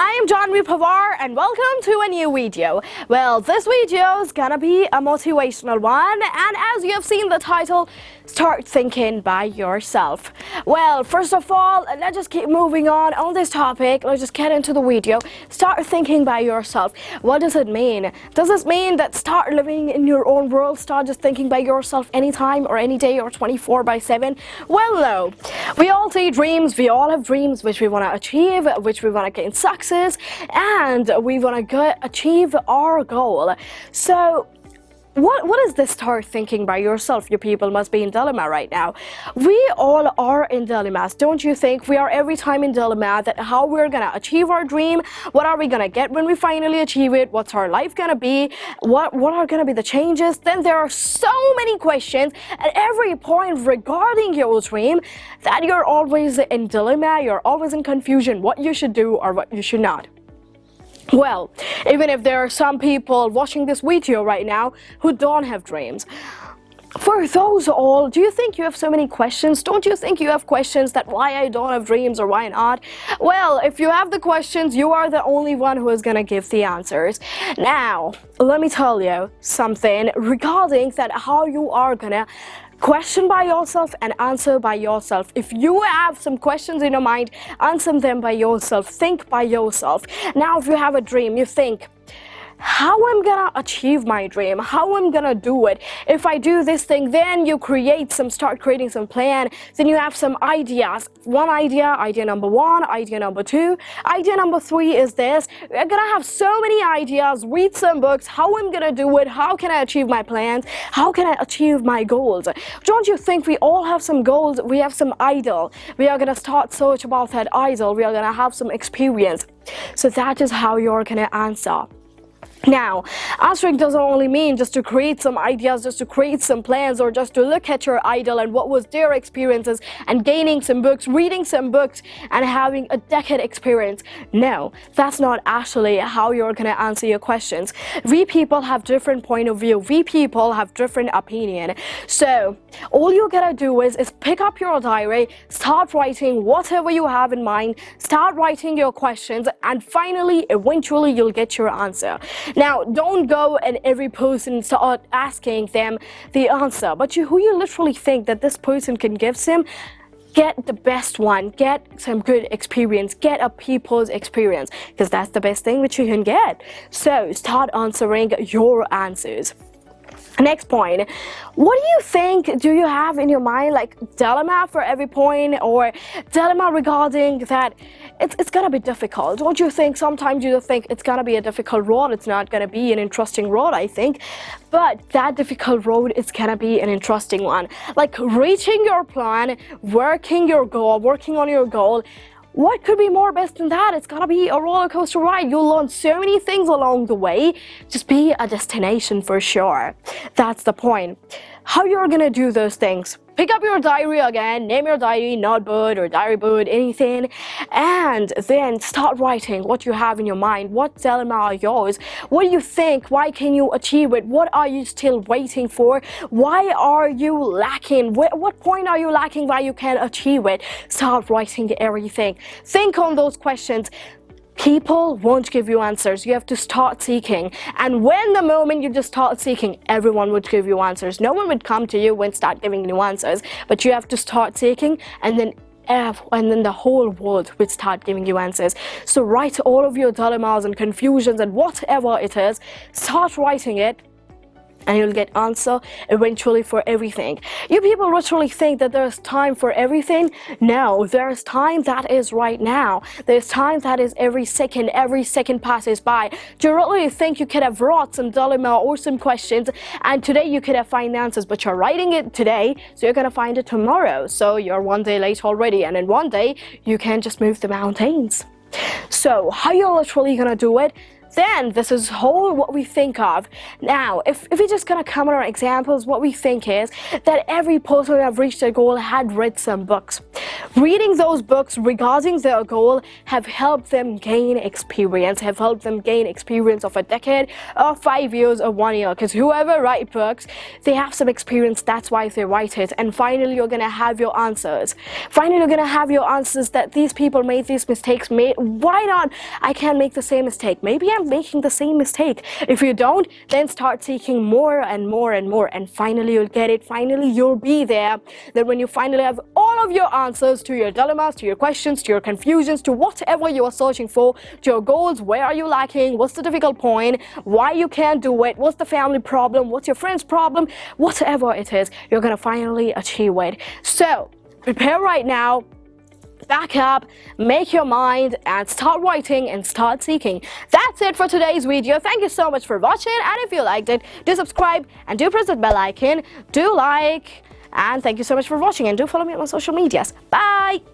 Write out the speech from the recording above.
I am Janvi Pawar and welcome to a new video. Well, this video is gonna be a motivational one, and as you have seen the title, start thinking by yourself. Well, first of all, let's just keep moving on this topic. Let's just get into the video. Start thinking by yourself. What does it mean? Does this mean that start living in your own world, start just thinking by yourself anytime or any day or 24/7? Well, no. We all see dreams, we all have dreams which we want to achieve, which we want to gain success, and we want to achieve our goal. So what is this start thinking by yourself? You people must be in dilemma right now. We all are in dilemmas, don't you think? We are every time in dilemma that how we're gonna achieve our dream, what are we gonna get when we finally achieve it, what's our life gonna be, what are gonna be the changes. Then there are so many questions at every point regarding your dream that you're always in dilemma, you're always in confusion what you should do or what you should not. Well, even if there are some people watching this video right now who don't have dreams, for those all, do you think you have so many questions? Don't you think you have questions that why I don't have dreams or why not? Well, if you have the questions, you are the only one who is gonna give the answers. Now, let me tell you something regarding that how you are gonna question by yourself and answer by yourself. If you have some questions in your mind, answer them by yourself. Think by yourself. Now, if you have a dream, you think, how I'm gonna achieve my dream, how I'm gonna do it. If I do this thing, then you start creating some plan. Then you have some ideas. One idea number one, idea number two, idea number three is this. You're gonna have so many ideas, read some books, how I'm gonna do it, how can I achieve my plans, how can I achieve my goals. Don't you think we all have some goals, we have some idol. We are gonna start search about that idol, we are gonna have some experience. So that is how you're gonna answer. Now, answering doesn't only mean just to create some ideas, just to create some plans, or just to look at your idol and what was their experiences and gaining some books, reading some books and having a decade experience. No, that's not actually how you're gonna answer your questions. We people have different point of view. We people have different opinion. So all you gotta do is pick up your diary, start writing whatever you have in mind, start writing your questions, and finally, eventually, you'll get your answer. Now, don't go and every person start asking them the answer, but who you literally think that this person can give them, get the best one, get some good experience, get a people's experience, because that's the best thing which you can get. So start answering your answers. Next point, what do you think do you have in your mind, like dilemma for every point, or dilemma regarding that it's gonna be difficult? Don't you think sometimes you think it's gonna be a difficult road, it's not gonna be an interesting road, I think, but that difficult road is gonna be an interesting one. Like reaching your plan, working on your goal. What could be more best than that? It's gonna be a roller coaster ride. You'll learn so many things along the way. Just be a destination for sure. That's the point. How you're gonna do those things? Pick up your diary again, name your diary notebook or diary book, anything, and then start writing what you have in your mind. What dilemma are yours? What do you think? Why can you achieve it? What are you still waiting for? Why are you lacking? What point are you lacking why you can't achieve it? Start writing everything. Think on those questions. People won't give you answers. You have to start seeking. And when the moment you just start seeking, everyone would give you answers. No one would come to you and start giving you answers. But you have to start seeking, and then the whole world would start giving you answers. So write all of your dilemmas and confusions and whatever it is. Start writing it, and you'll get answer eventually for everything. You people literally think that there's time for everything. No, there's time that is right now. There's time that is every second passes by. Do you really think you could have wrote some dilemma or some questions and today you could have find answers, but you're writing it today, so you're gonna find it tomorrow. So you're one day late already, and in one day you can just move the mountains. So how you're literally gonna do it? then this is whole what we think of. Now, if we're just gonna come on our examples, what we think is that every person who have reached their goal had read some books. Reading those books regarding their goal have helped them gain experience, have helped them gain experience of a decade or 5 years or 1 year, because whoever write books, they have some experience, that's why they write it. And finally you're gonna have your answers. Finally you're gonna have your answers that these people made these mistakes. Why not I can't make the same mistake? Maybe I'm making the same mistake. If you don't, then start seeking more and more and more, and finally you'll get it. Finally you'll be there. Then when you finally have all of your answers to your dilemmas, to your questions, to your confusions, to whatever you are searching for, to your goals, where are you lacking, what's the difficult point, why you can't do it, what's the family problem, what's your friend's problem, whatever it is, you're gonna finally achieve it. So prepare right now. Back up, make your mind, and start writing and start seeking. That's it for today's video. Thank you so much for watching, and if you liked it, do subscribe and do press that bell icon, do like, and thank you so much for watching, and do follow me on my social medias. Bye!